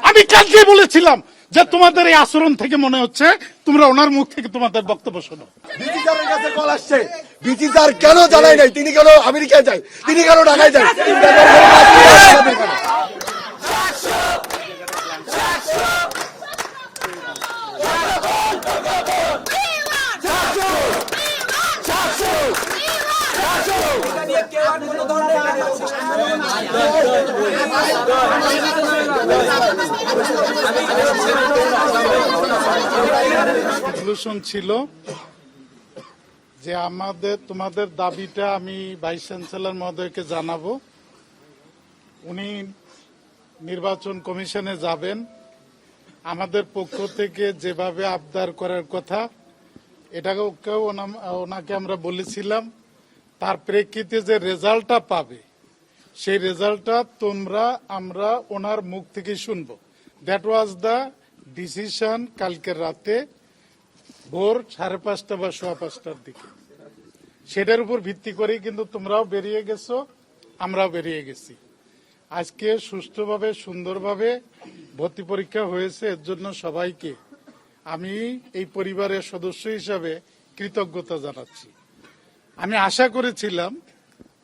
আমি কালকে বলেছিলাম যে তোমাদের এই আচরণ থেকে মনে হচ্ছে তোমরা ওনার মুখ থেকে তোমাদের বক্তব্য শোনো। বিটি স্যারের কাছে কল আসছে, বিটি স্যার কেন জানায় নাই, তিনি কেন আমেরিকায় যায়, তিনি কেন ঢাকায় যায়, সলিউশন ছিল যে তোমাদের দাবিটা আমি ভাইস চ্যান্সেলর মহোদয়কে জানাবো। উনি নির্বাচন কমিশনে যাবেন, আমাদের পক্ষ থেকে যেভাবে আবদার করার কথা এটাকেও ওনাকে আমরা বলেছিলাম। তার প্রেক্ষিতে যে রেজাল্টটা পাবে সেই রেজাল্টটা আমরা ওনার মুখ থেকে শুনবো। দ্যাট ওয়াজ দ্য ডিসিশন কালকের রাতে ভোর 5:30 বা 5:15টার দিকে। সেটার উপর ভিত্তি করেই কিন্তু তোমরাও বেরিয়ে গেছো, আমরাও বেরিয়ে গেছি। আজকে সুষ্ঠুভাবে সুন্দরভাবে ভর্তি পরীক্ষা হয়েছে, এর জন্য সবাইকে আমি এই পরিবারের সদস্য হিসাবে কৃতজ্ঞতা জানাচ্ছি। আমি আশা করেছিলাম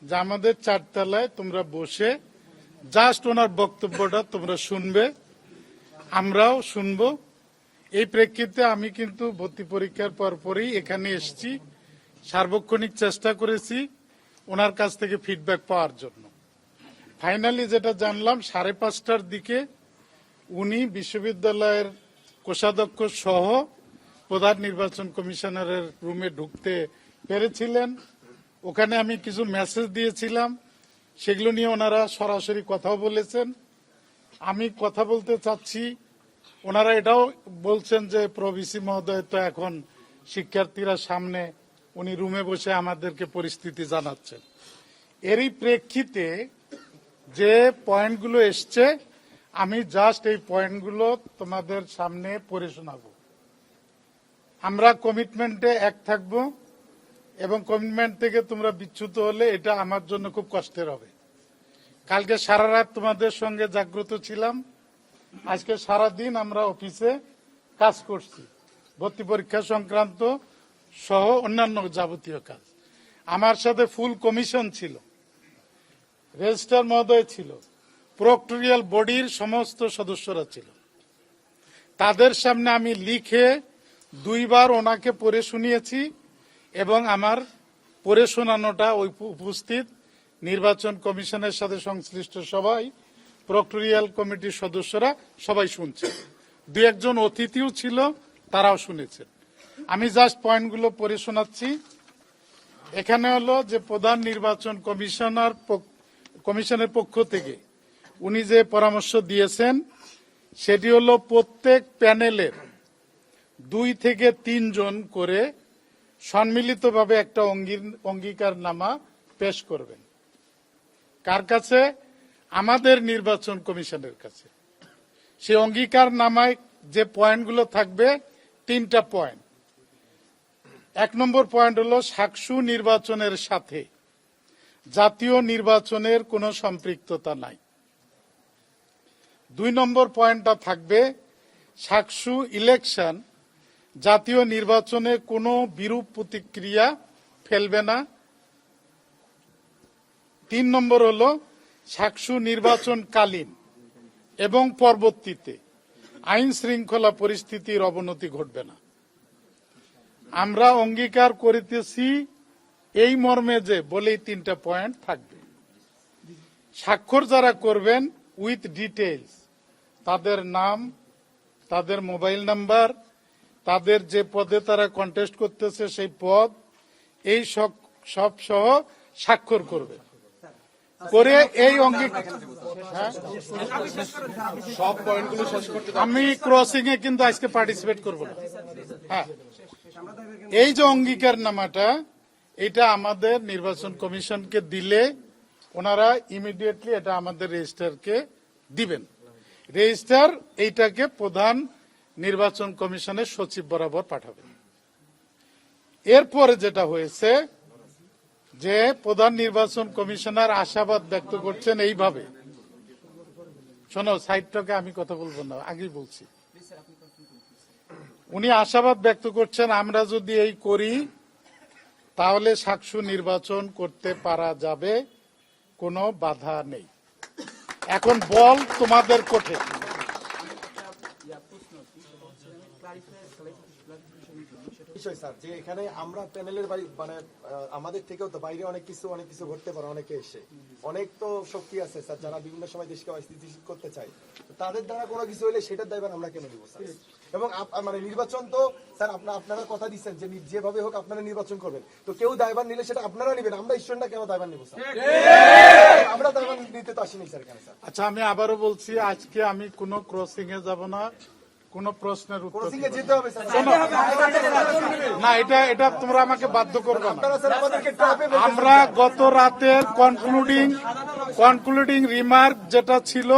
যে আমাদের 4 তলায় তোমরা বসে জাস্ট ওনার বক্তব্যটা তোমরা শুনবে, আমরাও শুনবো। এই প্রেক্ষিতে আমি কিন্তু ভর্তি পরীক্ষার পরপরই এখানে এসেছি, সার্বক্ষণিক চেষ্টা করেছি ওনার কাছ থেকে ফিডব্যাক পাওয়ার জন্য। ফাইনালি যেটা জানলাম 5:30টার দিকে উনি বিশ্ববিদ্যালয়ের কোষাধ্যক্ষ সহ প্রধান নির্বাচন কমিশনারের রুমে ঢুকতে পেরেছিলেন। ওখানে আমি কিছু মেসেজ দিয়েছিলাম, সেগুলো নিয়ে ওনারা সরাসরি কথাও বলেছেন। আমি কথা বলতে চাচ্ছি, ওনারা এটাও বলছেন যে প্রভিসি মহোদয় তো এখন শিক্ষার্থীরা সামনে, উনি রুমে বসে আমাদেরকে পরিস্থিতি জানাচ্ছেন। এরই প্রেক্ষিতে যে পয়েন্টগুলো এসছে আমি জাস্ট এই পয়েন্টগুলো তোমাদের সামনে পড়ে শোনাবো। আমরা কমিটমেন্টে এক থাকব এবং কমিটমেন্ট থেকে তোমরা বিচ্যুত হলে এটা আমার জন্য খুব কষ্টের হবে। কালকে সারা রাত তোমাদের সঙ্গে জাগ্রত ছিলাম, আজকে সারা দিন আমরা অফিসে কাজ করছি, ভর্তি পরীক্ষা সংক্রান্ত সহ অন্যান্য যাবতীয় কাজ। আমার সাথে ফুল কমিশন ছিল, রেজিস্ট্রার মহোদয় ছিল, প্রক্টোরিয়াল বডির সমস্ত সদস্যরা ছিল। তাদের সামনে আমি লিখে 2 বার ওনাকে পড়ে শুনিয়েছি এবং আমার পড়ে শোনানোটা ওই উপস্থিত নির্বাচন কমিশনের সাথে সংশ্লিষ্ট সবাই, প্রক্টোরিয়াল কমিটির সদস্যরা সবাই শুনছে। 2-1 অতিথিও ছিল, তারাও শুনেছেন। আমি জাস্ট পয়েন্টগুলো পড়ে শোনাচ্ছি। এখানে হলো যে প্রধান নির্বাচন কমিশনের পক্ষ থেকে উনি যে পরামর্শ দিয়েছেন সেটি হলো প্রত্যেক প্যানেলের 2 থেকে 3 জন করে সম্মিলিতভাবে একটা অঙ্গীকারনামা পেশ করবেন। কার কাছে? আমাদের নির্বাচন কমিশনের কাছে। সেই অঙ্গীকারনামায় যে পয়েন্টগুলো থাকবে 3টা পয়েন্ট। 1 নম্বর পয়েন্ট হলো সাকসু নির্বাচনের সাথে জাতীয় নির্বাচনের কোনো সম্পৃক্ততা নাই। 2 নম্বর পয়েন্টটা থাকবে সাকসু ইলেকশন জাতীয় নির্বাচনে কোনো বিরূপ প্রতিক্রিয়া ফেলবে না। 3 নম্বর হলো সাকসু নির্বাচনকালীন এবং পরবর্তীতে আইন শৃঙ্খলা পরিস্থিতির অবনতি ঘটবে না। আমরা অঙ্গীকার করিতেছি এই মর্মে যে বলেই 3টা পয়েন্ট থাকবে। স্বাক্ষর যারা করবেন উইথ ডিটেইলস, তাদের নাম, তাদের মোবাইল নাম্বার, তাদের যে পদে তারা কন্টেস্ট করতেছে সেই পদ, এই সব সহ স্বাক্ষর করবে করে এই অঙ্গীকার। সব পয়েন্টগুলো শেষ করতে আমি ক্রসিং এ কিন্তু আজকে পার্টিসিপেট করব না। হ্যাঁ, এই যে অঙ্গীকারনামাটা এটা আমাদের নির্বাচন কমিশনকে দিলে ওনারা ইমিডিয়েটলি এটা আমাদের রেজিস্ট্রারকে দিবেন। রেজিস্ট্রার এইটাকে প্রধান নির্বাচন কমিশনের সচিব বরাবর পাঠাবেন। এরপরে যেটা হয়েছে যে প্রধান নির্বাচন কমিশনার আশাবাদ ব্যক্ত করছেন এইভাবে শোনো, সাইডটাকে আমি কথা বলবো না, আগেই বলছি। উনি আশাবাদ ব্যক্ত করছেন আমরা যদি এই করি তাহলে সাকসু নির্বাচন করতে পারা যাবে, কোনো বাধা নেই। এখন বল তোমাদের কোঠে। বিষয় স্যার যে এখানে আমরা প্যানেলের বাড়ি মানে আমাদের থেকেও তো বাইরে অনেক কিছু ঘটতে পারে, অনেকে এসে অনেক তো শক্তি আছে স্যার যারা বিভিন্ন সময় দেশকে অস্থিতিশীল করতে চায়, তো তাদের দ্বারা কোনো কিছু হলে সেটার দায়ভার আমরা কেন নিব স্যার? এবং মানে নির্বাচন তো স্যার আপনারা কথা দিচ্ছেন যে যেভাবে হোক আপনারা নির্বাচন করবেন, তো কেউ দায়ভার নিলে সেটা আপনারা নেবেন, আমরা ঈশ্বরটা কেন দায়ভার নিব স্যার? আমরা দায়ভার নিতে তো আসিনি স্যার কেন স্যার? আচ্ছা, আমি আবারও বলছি, আজকে আমি কোনো ক্রসিং এ যাব না, কোন প্রশ্নের উত্তর ক্রসিং এ দিব না। যেতে হবে স্যার। না, এটা তোমরা আমাকে বাধ্য করবে না। আপনারা স্যার আমাদেরকে ট্র্যাপে আমরা গত রাতের কনক্লুডিং রিমার্ক যেটা ছিল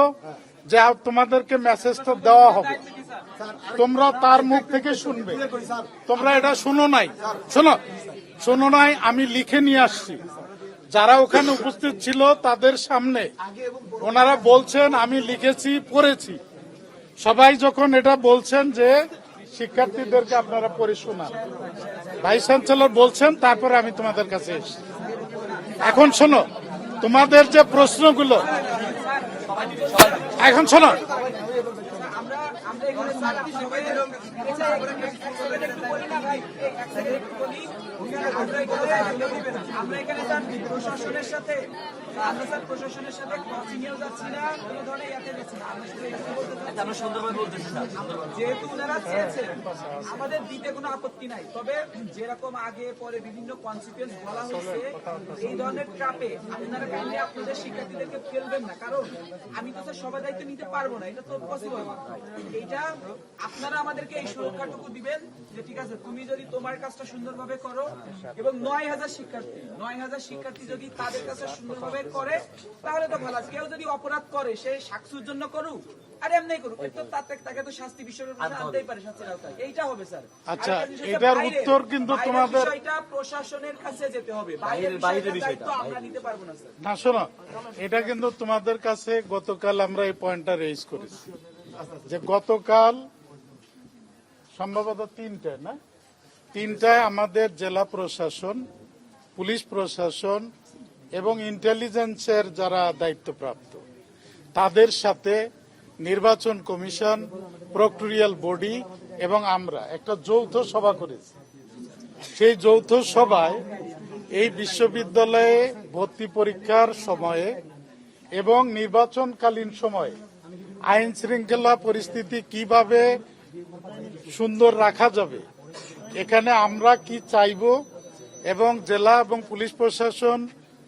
যে তোমাদেরকে মেসেজটা দেওয়া হবে, তোমরা তার মুখ থেকে শুনবে। তোমরা এটা শোনো নাই, আমি লিখে নিয়ে আসছি। যারা ওখানে উপস্থিত ছিল তাদের সামনে ওনারা বলছেন আমি লিখেছি, পড়েছি। সবাই যখন এটা বলছেন যে শিক্ষার্থীদেরকে আপনারা পড়ে শোনান, ভাইস চ্যান্সেলর বলছেন, তারপরে আমি তোমাদের কাছে এসেছি। এখন শোনো, তোমাদের যে প্রশ্নগুলো, এখন শোনো, আমরা এখানে প্রশাসনের সাথে প্রশাসনের সাথে ক্রসিংয়েও যাচ্ছি না, কোনো ধরনের ইয়াতে যাচ্ছি না। আমরা সুন্দরভাবে বলতেছি যেহেতু ওনারা চেয়েছেন আমাদের দিতে কোনো আপত্তি নাই, তবে যেরকম আগে পরে বিভিন্ন কনসিকুয়েন্স বলা হয়েছে এই ধরনের ট্রাপে আপনারা কাইন্ডলি আপনাদের শিক্ষার্থীদেরকে ফেলবেন না, কারণ আমি তো স্যার সবাই দায়িত্ব নিতে পারবো না, এটা তো পসিবল না। এইটা আপনারা আমাদেরকে এই সুরক্ষাটুকু দিবেন যে ঠিক আছে তুমি যদি তোমার কাজটা সুন্দরভাবে করো, এবং 9,000 শিক্ষার্থী যদি তাদের কাছে সুন্দরভাবে করে তাহলে তো ভালো আছে। কেউ যদি অপরাধ করে সে সাকসুর জন্য করুক আর এমনি করুক, তো তাকে তো শাস্তি বিষয়ের উপর আনতেই পারে, শাস্তির আওতায়। এইটা হবে স্যার। আচ্ছা, এটার উত্তর কিন্তু তোমাদের বিষয়টা প্রশাসনের কাছে যেতে হবে, বাইরের বিষয়টা আমরা নিতে পারবো না স্যার। না, শোনো, এটা কিন্তু তোমাদের কাছে গতকাল আমরা এই পয়েন্টটা রেজ করেছি যে গতকাল সম্ভবত তিনটায় আমাদের জেলা প্রশাসন, পুলিশ প্রশাসন এবং ইন্টেলিজেন্সের যারা দায়িত্বপ্রাপ্ত তাদের সাথে নির্বাচন কমিশন, প্রক্টোরিয়াল বডি এবং আমরা একটা যৌথ সভা করেছি। সেই যৌথ সভায় এই বিশ্ববিদ্যালয়ে ভর্তি পরীক্ষার সময়ে এবং নির্বাচনকালীন সময়ে আইন শৃঙ্খলা পরিস্থিতি কিভাবে সুন্দর রাখা যাবে, এখানে আমরা কি চাইব এবং জেলা এবং পুলিশ প্রশাসন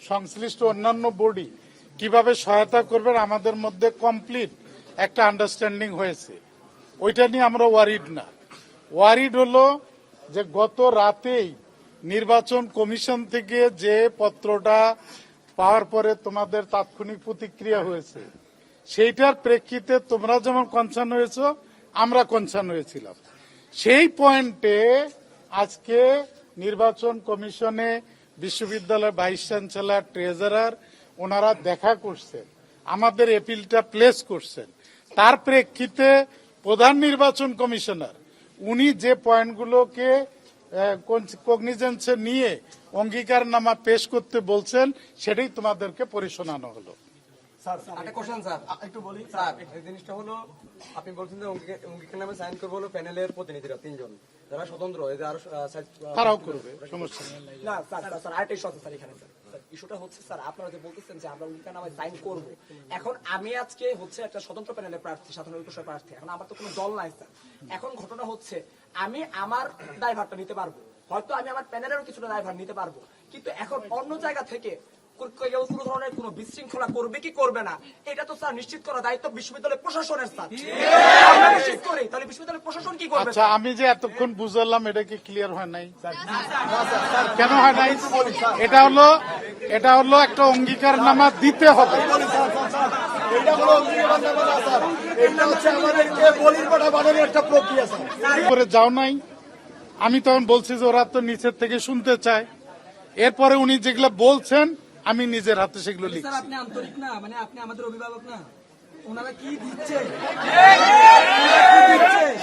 সংশ্লিষ্ট অন্যান্য বডি কিভাবে সহায়তা করবেন, আমাদের মধ্যে কমপ্লিট একটা আন্ডারস্ট্যান্ডিং হয়েছে। ওইটা নিয়ে আমরা ওয়ারিড না। ওয়ারিড হলো যে গত রাতেই নির্বাচন কমিশন থেকে যে পত্রটা পাওয়ার পরে তোমাদের তাৎক্ষণিক প্রতিক্রিয়া হয়েছে, সেইটার প্রেক্ষিতে তোমরা যেমন কনসার্ন হয়েছ, আমরা কনসার্ন হয়েছিলাম। সেই পয়েন্টে আজকে নির্বাচন কমিশনে বিশ্ববিদ্যালয়ের ভাইস চ্যান্সেলর, ট্রেজারার ওনারা দেখা করছেন, আমাদের এপিলটা প্লেস করছেন। তার প্রেক্ষিতে প্রধান নির্বাচন কমিশনার উনি যে পয়েন্টগুলোকে কগনিজেন্সে নিয়ে অঙ্গীকারনামা পেশ করতে বলছেন সেটাই তোমাদেরকে পড়ে শোনানো হলো। একটা কোশ্চেন স্যার, একটু বলি স্যার। এই জিনিসটা হলো আপনি বলছেন যে অঙ্গীকারনামা সাইন করবো হলো প্যানেলের প্রতিনিধিরা 3 জন যারা স্বতন্ত্র, এদের আরো তারাও করবে, সমস্যা নেই। না স্যার আরেকটা ইস্যু আছে স্যার এখানে। স্যার ইস্যুটা হচ্ছে স্যার আপনারা যে বলতেছেন যে আমরা অঙ্গীকারনামায় সাইন করবো, এখন আমি আজকে হচ্ছে একটা স্বতন্ত্র প্যানেলের প্রার্থী, সাধারণ ঐক্যসভার প্রার্থী, এখন আমার তো কোনো দল নাই স্যার। এখন ঘটনা হচ্ছে আমি আমার দায়ভারটা নিতে পারবো, হয়তো আমি আমার প্যানেলেরও কিছুটা দায়ভার নিতে পারবো, কিন্তু এখন অন্য জায়গা থেকে কেউ কোনো ধরনের কোনো বিশৃঙ্খলা করবে কি করবে না, এটা তো স্যার নিশ্চিত করা দায়িত্ব বিশ্ববিদ্যালয় প্রশাসনের। স্যার আমরা নিশ্চিত করি, তাহলে বিশ্ববিদ্যালয় প্রশাসন কি করবে? আচ্ছা, আমি যে এতক্ষণ বুঝালাম এটা কি ক্লিয়ার হয় নাই? কেন হয় নাই? এটা হলো একটা অঙ্গীকারনামা দিতে হবে। এটা হলো অঙ্গীকারনামা না স্যার, এটা হচ্ছে আমাদেরকে বলির পাঠা বানানোর একটা প্রক্রিয়া স্যার। করে যাও নাই, আমি তখন বলছি যে ওরা তো নিচের থেকে শুনতে চায়। এরপরে উনি যেগুলো বলছেন আমি নিজের হাতে সেগুলো লিখছি। আপনি আন্তরিক না, মানে আপনি আমাদের অভিভাবক না। ওনারা কি দিচ্ছে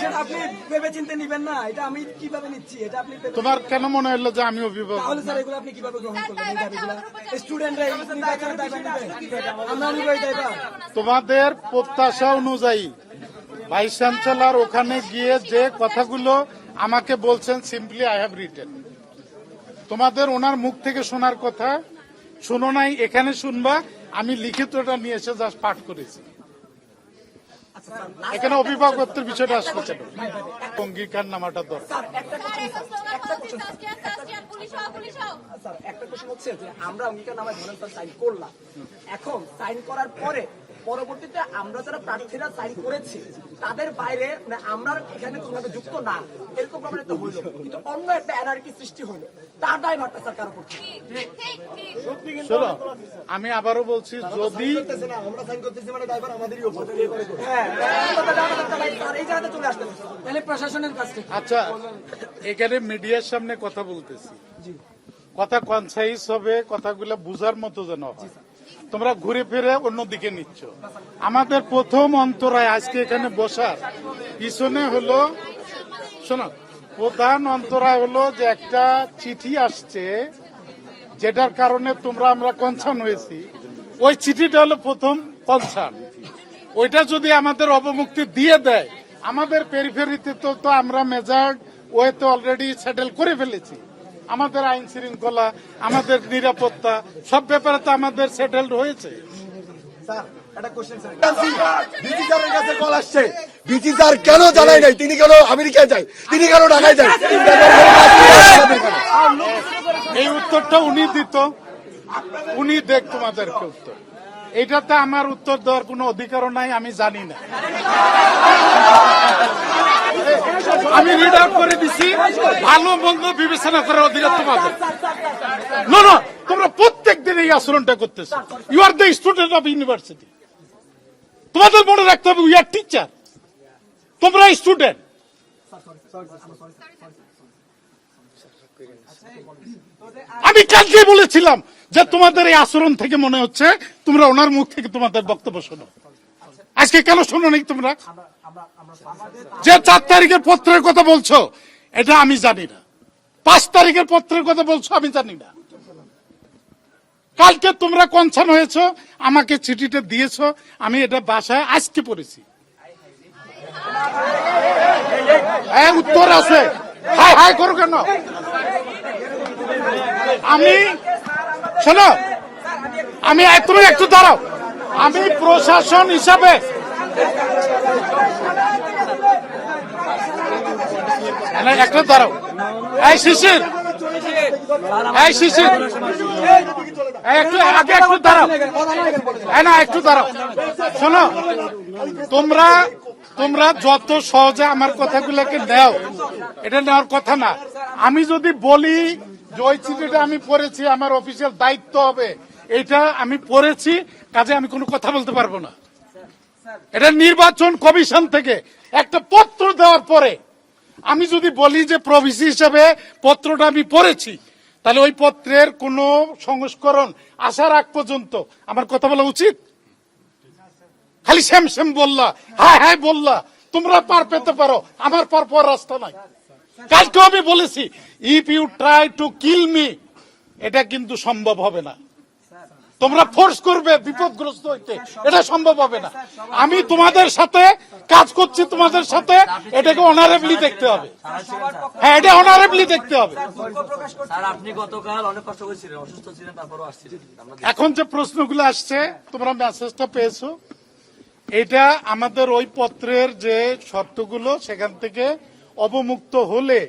সেটা আপনি ভেবে চিন্তে নিবেন না। এটা আমি কিভাবে নিচ্ছি এটা আপনি তোমার কেন মনে হলো যে আমি অভিভাবক? তাহলে স্যার এগুলো আপনি কিভাবে গ্রহণ করলেন এই দাবিগুলো? স্টুডেন্টরা নির্বাচনের দাবি নিবে, আমরা নিব এই দাবিটা। তোমাদের প্রত্যাশা অনুযায়ী ভাইস চ্যান্সেলর ওখানে গিয়ে যে কথাগুলো আমাকে বলছেন, সিম্পলি আই হ্যাভ রিটেন। তোমাদের ওনার মুখ থেকে শোনার কথা শুনো নাই, এখানে শুনবা। আমি লিখিতটা নিয়ে এসে জাস্ট পাঠ করেছি। এখানে অভিভাবকত্বের বিষয়টা আসলে কেন? অঙ্গীকার নামাটা দরকার। স্যার একটা কোশ্চেন হচ্ছে যে আমরা অঙ্গীকার নামায় ধরেন স্যার সাইন করলাম, এখন সাইন করার পরে পরবর্তীতে আমরা যারা প্রার্থীরা সাইন করেছি তাদের বাইরে মানে আমরা এখানে কোনোভাবে যুক্ত না এরকম ব্যাপারে তো হইল, কিন্তু অন্য একটা অ্যানার্কি সৃষ্টি হইলো, তার দায় ভারটা স্যার কারো করছে। শোনো, আমি আবারও বলছি, যদি করতেছে না, আমরা সাইন করতেছি মানে ড্রাইভার আমাদেরই উপর। হ্যাঁ এই জায়গাতে চলে আসতে হবে। তাহলে প্রশাসনের কাছ থেকে আচ্ছা, এখানে মিডিয়ার সামনে কথা বলতেছি, কথা কনসাইজ হবে, কথাগুলো বুঝার মতো যেন হয়। তোমরা ঘুরে ফিরে অন্যদিকে নিচ্ছ। আমাদের প্রথম অন্তরায় আজকে এখানে বসার পিছনে হলো, শোনো, প্রধান অন্তরায় হলো যে একটা চিঠি আসছে যেটার কারণে তোমরা আমরা কনসার্ন হয়েছি। ওই চিঠিটা হলো প্রথম কনসার্ন। ওইটা যদি আমাদের অবমুক্তি দিয়ে দেয়, আমাদের পেরিফেরিতে তো আমরা মেজার্ড ওয়েতে অলরেডি সেটেল করে ফেলেছি। আমাদের আইন শৃঙ্খলা, আমাদের নিরাপত্তা, সব ব্যাপারে তো আমাদের সেটেলড হয়েছে। স্যার একটা কোশ্চেন স্যার, ডিজি স্যারের কাছে কল আসছে, ডিজি স্যার কেন জানায় নাই? তিনি কেন আমেরিকায় যায়? তিনি কেন ঢাকায় যায়? এই উত্তরটা উনি দিত, উনি দেখ তোমাদেরকে উত্তর। এটাতে আমার উত্তর দেওয়ার কোনো অধিকারও নাই, আমি জানি না। আমি রিড আউট করে দিছি, ভালো মন্দ বিবেচনা করার অধিকার তোমাদের। না না, তোমরা প্রত্যেক দিন এই আচরণটা করতেছো। You are the student of university. তোমাদের মনে রাখতে হবে, উই আর টিচার, তোমরা স্টুডেন্ট। আমি কালকে বলেছিলাম যে তোমাদের এই আচরণ থেকে মনে হচ্ছে তোমরা ওনার মুখ থেকে তোমাদের বক্তব্য শোনো। আজকে কেন শোনো নাই তোমরা? যে 4 তারিখের পত্রের কথা বলছো এটা আমি জানি না, 5 তারিখের পত্রের কথা বলছো আমি জানি না। কালকে তোমরা কনসার্ন হয়েছো, আমাকে চিঠিটা দিয়েছো, আমি এটা বাসায় আজকে পড়েছি। হ্যাঁ, উত্তর আছে। হাই হাই করো কেন? আমি শোনো, তুমি একটু দাঁড়াও। আমি প্রশাসন হিসাবে একটা দাঁড়াও। এই শিশির, এই শিশির, একটু আগে একটু দাঁড়াও। না, একটু দাঁড়াও। শোনো, তোমরা যত সহজে আমার কথাগুলোকে নেও, এটা নেওয়ার কথা না। আমি যদি বলি যে ওই চিঠিটা আমি পড়েছি, আমার অফিসিয়াল দায়িত্ব হবে, এটা আমি পড়েছি, কাজে আমি কোনো কথা বলতে পারবো না। এটা নির্বাচন কমিশন থেকে একটা পত্র দেওয়ার পরে আমি যদি বলি যে প্রভিসি হিসেবে পত্রটা আমি পড়েছি, তাহলে ওই পত্রের কোনো সংস্করণ আসার আগ পর্যন্ত আমার কথা বলা উচিত? খালি শ্যাম শ্যাম বললা, হ্যাঁ হ্যাঁ বললা, তোমরা পার পেতে পারো, আমার পার রাস্তা নাই। কালকে আমি বলেছি, if you try to kill me, এটা কিন্তু সম্ভব হবে না। তোমরা ফোর্স করবে বিপদগ্রস্ত হইতে, এটা সম্ভব হবে না। আমি তোমাদের সাথে কাজ করছি, তোমাদের সাথে, এটাকে অনারেবলি দেখতে হবে। হ্যাঁ, এটা অনারেবলি দেখতে হবে। স্যার, আপনি গতকাল অনেক কষ্ট করেছিলেন, অসুস্থ ছিলেন, তারপরও আসছিলেন। এখন যে প্রশ্নগুলো আসছে, তোমরা মেসেজটা পেয়েছো, এটা আমাদের ওই পত্রের যে শর্তগুলো সেখান থেকে অবমুক্ত হলে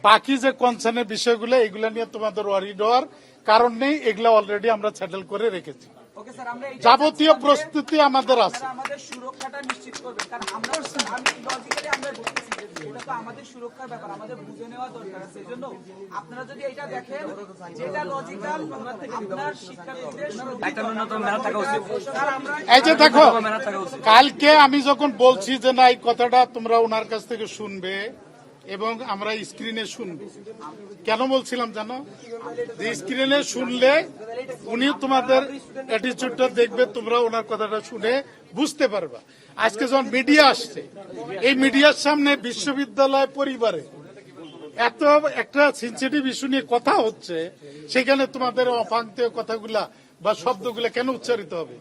বাকি যে কনসার্নের বিষয়গুলো, এগুলো নিয়ে তোমাদের ওয়ারিড হওয়ার কারণ নেই। এগুলো অলরেডি আমরা সেটেল করে রেখেছি। ওকে স্যার, আমরা এই যাবতীয় প্রস্তুতি আমাদের আছে। আমাদের সুরক্ষাটা নিশ্চিত করবেন, কারণ আমরা আমি লজিক্যালি আমরা বলতেছি যে এটা তো আমাদের সুরক্ষার ব্যাপার, আমাদের বুঝে নেওয়া দরকার আছে। এই জন্য আপনারা যদি এটা দেখেন যেটা লজিক্যাল, আপনার শিক্ষার্থীদের এই যে দেখো, কালকে আমি যখন বলছি যে না, এই কথাটা তোমরা ওনার কাছ থেকে শুনবে, এবং আমরা স্ক্রিনে শুনব। কেন বলছিলাম জানো, যে স্ক্রিনে শুনলে উনি তোমাদের অ্যাটিচিউডটা দেখবে, তোমরা ওনার কথাটা শুনে বুঝতে পারবা। আজকে যখন মিডিয়া আসছে, এই মিডিয়ার সামনে বিশ্ববিদ্যালয় পরিবারে এত একটা সেনসিটিভ ইস্যু নিয়ে কথা হচ্ছে, সেখানে তোমাদের অপাঙ্ক্তেয় কথাগুলা বা শব্দগুলা কেন উচ্চারিত হবে?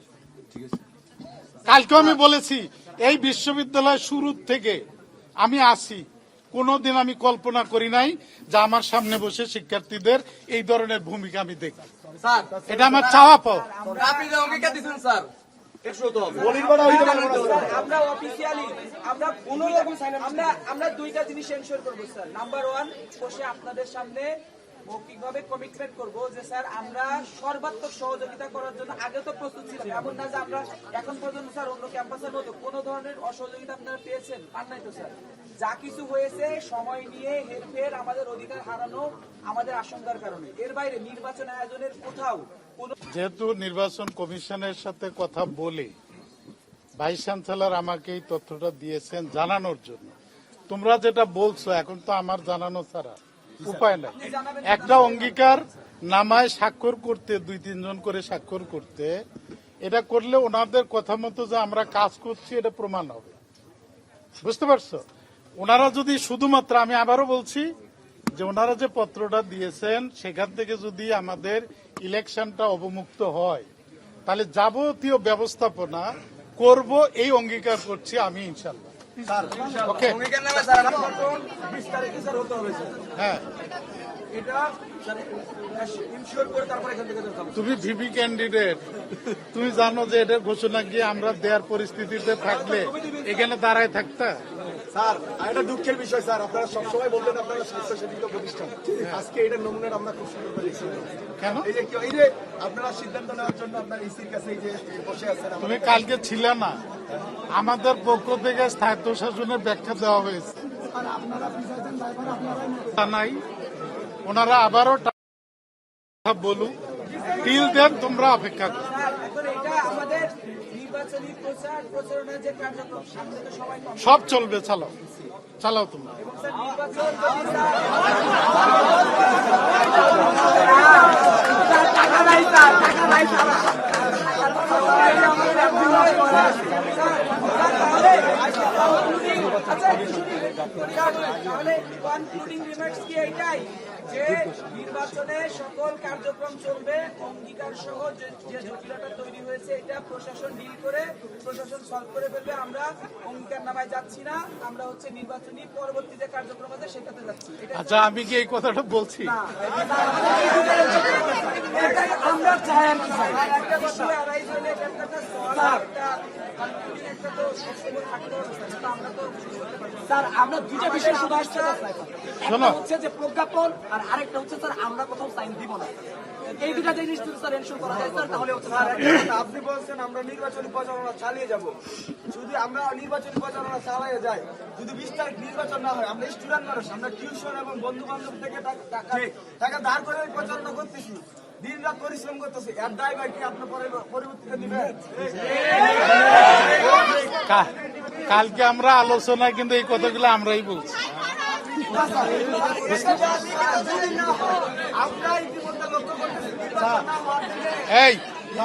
কালকে আমি বলেছি, এই বিশ্ববিদ্যালয় শুরুর থেকে আমি আসি, কোনোদিন আমি কল্পনা করি নাই যে আমার সামনে বসে শিক্ষার্থীদের এই ধরনের ভূমিকা আমি দেখব। এটা আমার চাওয়া পাওয়া। আপনি যে অঙ্গীকার দিচ্ছেন স্যার, আমরা অফিসিয়ালি আমরা দুইটা জিনিস এনশিওর করবো স্যার। নাম্বার ওয়ান, বসে আপনাদের সামনে মৌখিকভাবে কমিটমেন্ট করবো যে স্যার আমরা সর্বাত্মক সহযোগিতা করার জন্য আগে তো প্রস্তুত ছিলাম। এমন না যে আমরা এখন পর্যন্ত স্যার অন্য ক্যাম্পাসের মতো কোনো ধরনের অসহযোগিতা আপনারা পেয়েছেন, পান নাই তো স্যার। যা কিছু হয়েছে সময় নিয়ে হেরফের, আমাদের অধিকার হারানো আমাদের আশঙ্কার কারণে। এর বাইরে নির্বাচন আয়োজনের কোথাও কোনো যেহেতু নির্বাচন কমিশনের সাথে কথা বলে ভাইস চ্যান্সেলর আমাকে এই তথ্যটা দিয়েছেন জানানোর জন্য। তোমরা যেটা বলছো, এখন তো আমার জানানো ছাড়া উপায় নাই। একটা অঙ্গীকার নামায় স্বাক্ষর করতে 2-3 জন করে স্বাক্ষর করতে, এটা করলে ওনাদের কথা মতো যে আমরা কাজ করছি এটা প্রমাণ হবে। বুঝতে পারছো? ওনারা যদি শুধুমাত্র, আমি আবারও বলছি যে ওনারা যে পত্রটা দিয়েছেন সেখান থেকে যদি আমাদের ইলেকশনটা অবমুক্ত হয়, তাহলে যাবতীয় ব্যবস্থাপনা করব, এই অঙ্গীকার করছি আমি ইনশাল্লাহ। ওকে, অঙ্গীকার নামে স্যার আমার 20 তারিখে স্যার হতে হবে স্যার। হ্যাঁ, এটা স্যার ইনশিওর করে তারপর এখান থেকে যেতে হবে। তুমি ভিপি ক্যান্ডিডেট, তুমি জানো যে এটা ঘোষণা গিয়ে আমরা দেওয়ার পরিস্থিতিতে থাকলে এখানে দাঁড়ায় থাকতা। স্যার, আর একটা দুঃখের বিষয় স্যার, আপনারা সবসময় বলতেন আপনারা স্বাস্থ্যসেবিত প্রতিষ্ঠান, আজকে এটার নমুনার আমরা খুব সুন্দর করে দেখছি। কেন? এই যে আপনারা সিদ্ধান্ত নেওয়ার জন্য আপনার ইসির কাছে এই যে বসে আছেন, তুমি কালকে ছিলে না, আমাদের পক্ষ থেকে স্থায়িত্ব শাসনের ব্যাখ্যা দেওয়া হয়েছে। তা নাই, ওনারা আবারও বলুক, টিল দেন তোমরা অপেক্ষা করো। স্যার, এখন এটা আমাদের নির্বাচনী প্রচার প্রচারণার যে কার্যক্রম, সামনে তো সবাই কম। সব চলবে, চালাও চালাও তোমরা। স্যার, নির্বাচন যদি টাকা নাই স্যার, টাকা নাই স্যার। তাহলে কনক্লুডিং রিমার্কস কি এইটাই যে নির্বাচনে সকল কার্যক্রম চলবে, অঙ্গীকার সহ যে জটিলতা তৈরি হয়েছে এটা প্রশাসন ডিল করে, প্রশাসন সলভ করে ফেলবে। আমরা অঙ্গীকার নামায় যাচ্ছি না, আমরা হচ্ছে নির্বাচনী পরবর্তী যে কার্যক্রম আছে সেটাতে যাচ্ছি। আচ্ছা, আমি কি এই কথাটা বলছি? আমরা চাই আর কি স্যার, একটা কথা আড়াইশ হলে এটা একটা সওয়াল, একটা কনক্লুডিং একটা তো সবসময় থাকতে হবে স্যার। আমরা তো স্যার আমরা দুইটা বিষয় শুধু আসছে না স্যার। শোনো। একটা হচ্ছে যে প্রজ্ঞাপন, আর আরেকটা হচ্ছে স্যার আমরা কোথাও সাইন দিব না। এই দুটা জিনিস যদি স্যার এনশিওর করা যায় স্যার, তাহলে হচ্ছে স্যার আপনি বলছেন আমরা নির্বাচনী প্রচারণা চালিয়ে যাব। যদি আমরা নির্বাচনী প্রচারণা চালিয়ে যাই, যদি 20 তারিখ নির্বাচন না হয়, আমরা স্টুডেন্ট মানুষ, আমরা টিউশন এবং বন্ধু বান্ধব থেকে টাকা ধার করে প্রচারণা করতেছি, দিন রাত পরিশ্রম করতেছি, এর দায় ভাই কি আপনার পরবর্তীতে দিবেন? কালকে আমরা আলোচনায় কিন্তু এই কথাগুলো আমরাই বলছি। আমরা ইতিমধ্যে লক্ষ্য করতেছি নির্বাচন না হওয়ার দিকে এই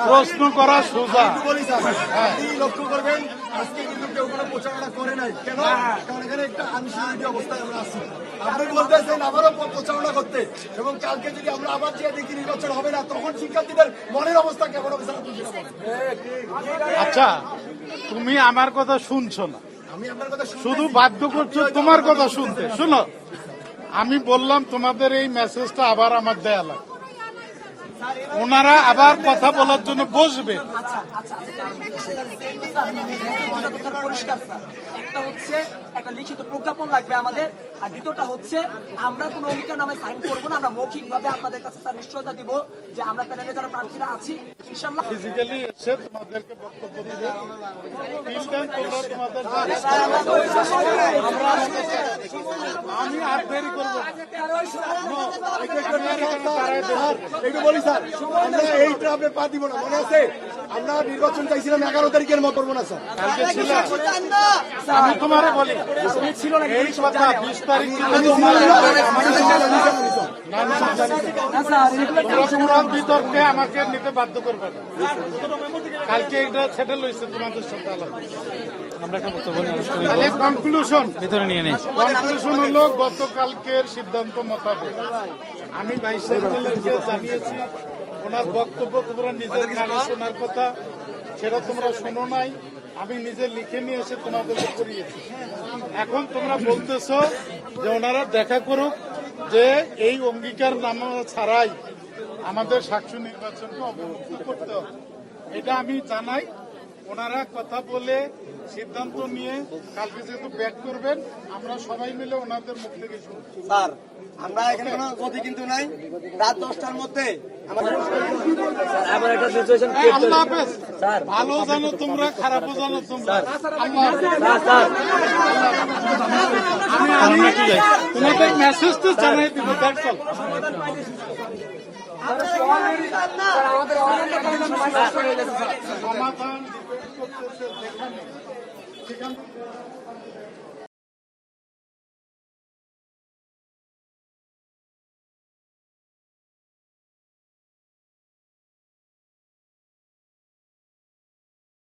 প্রশ্ন করা সোজা। বলি স্যার, আপনি লক্ষ্য করবেন আজকে কিন্তু কেউ কোনো প্রচারণা করে নাই। কেন? কারণ এখানে একটা আনসিকিউরিটি অবস্থায় আমরা আছি। আপনি বলতেছেন আবারও প্রচারণা করতে, এবং কালকে যদি আমরা আবার যে দেখি নির্বাচন হবে না, তখন শিক্ষার্থীদের মনের অবস্থা কেমন হবে স্যার আপনি যেটা বলেন। আচ্ছা, তুমি আমার কথা শুনছো না, আমি আপনার কথা শুধু বাধ্য করছো তোমার কথা শুনতে। শোনো, আমি বললাম তোমাদের এই মেসেজটা আবার আমার দেয়া লাগবে, ওনারা আবার কথা বলার জন্য বসবে। পরিষ্কার স্যার, একটা হচ্ছে একটা লিখিত প্রজ্ঞাপন লাগবে আমাদের, আর দ্বিতীয়টা হচ্ছে আমরা কোনো অঙ্গীকার নামে সাইন করবো না, আমরা মৌখিক ভাবে আপনাদের কাছে তার নিশ্চয়তা দিব যে আমরা প্যানেলে যারা প্রার্থীরা আছি ইনশাল্লাহ ফিজিক্যালি এসে তোমাদেরকে বক্তব্য দিবে। তোমরা তোমাদের আমি আর দেরি করবো না। একটু বলি স্যার। স্যার আমরা এই ট্রাপে পা দিব না, মনে আছে আমরা নির্বাচন চাইছিলাম 11 তারিখের মতো, করবো না স্যার। কালকে ছিল আমি তোমারে বলি এই কথা 20 তারিখ ছিল তোমার না, তোমরা পুরান বিতর্কে আমাকে নিতে বাধ্য করবে না। কালকে এটা সেটেল হয়েছে তোমাদের সাথে আলাদা। তাহলে কনক্লুশন কনক্লুশন হলো গতকালকের সিদ্ধান্ত মোতাবেক আমি ভাইস চ্যান্সেলরকে জানিয়েছি ওনার বক্তব্য তোমরা নিজের কানে শোনার কথা, সেটা তোমরা শোনো নাই, আমি নিজে লিখে নিয়ে এসে তোমাদেরকে করিয়েছি। এখন তোমরা বলতেছো যে ওনারা দেখা করুক, যে এই অঙ্গীকার নামা ছাড়াই আমাদের সাক্ষ্য নির্বাচনকে অবমুক্ত করতে হবে। এটা আমি জানাই। ওনারা কথা বলে সিদ্ধান্ত নিয়ে কালকে যেহেতু ব্যাট করবেন, আমরা সবাই মিলে ওনাদের মুখ থেকে শুনবো। স্যার আমরা এখানে কোনো গতি কিন্তু নাই, রাত 10টার মধ্যে আমাদের এই আল্লাহ হাফেজ। ভালো জানো তোমরা, খারাপও জানো তোমরা। আল্লাহ হাফেজ। আমি তোমাদের মেসেজ তো জানাই দিব। That's all. সমাধান করতেছে যেখানে সেখান থেকে